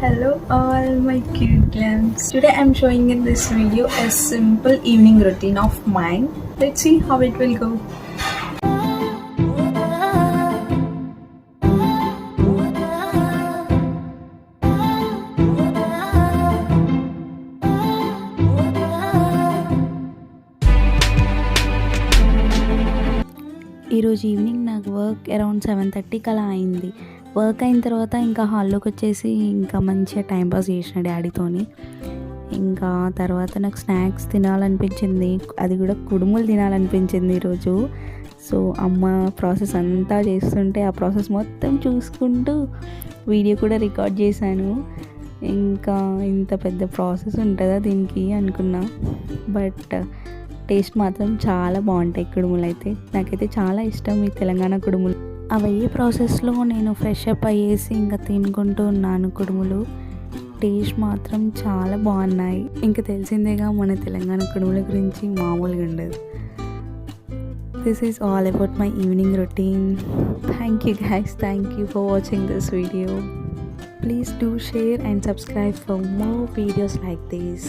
Hello all my cute lambs. Today I'm showing in this video a simple evening routine of mine. Let's see how it will go. ఈరోజు evening నాకు work around 7:30కి అలా అయింది. Work అయిన తర్వాత ఇంకా హాల్లోకి వచ్చేసి ఇంకా మంచిగా టైంపాస్ చేసిన డాడీతోని. ఇంకా తర్వాత నాకు స్నాక్స్ తినాలనిపించింది, అది కూడా కుడుములు తినాలనిపించింది ఈరోజు. సో అమ్మ ప్రాసెస్ అంతా చేస్తుంటే ఆ ప్రాసెస్ మొత్తం చూసుకుంటూ వీడియో కూడా రికార్డ్ చేశాను. ఇంకా ఇంత పెద్ద ప్రాసెస్ ఉంటుందా దీనికి అనుకున్నా, బట్ టేస్ట్ మాత్రం చాలా బాగుంటాయి కుడుములు అయితే. నాకైతే చాలా ఇష్టం ఈ తెలంగాణ కుడుములు. అవయ్యే ప్రాసెస్లో నేను ఫ్రెష్ అప్ అయ్యేసి ఇంకా తినుకుంటూ ఉన్నాను కుడుములు. టేస్ట్ మాత్రం చాలా బాగున్నాయి. ఇంకా తెలిసిందేగా మన తెలంగాణ కుడుముల గురించి మామూలుగా ఉండదు. This is all about my evening routine. Thank you guys, thank you for watching this video. Please do share and subscribe for more videos like this.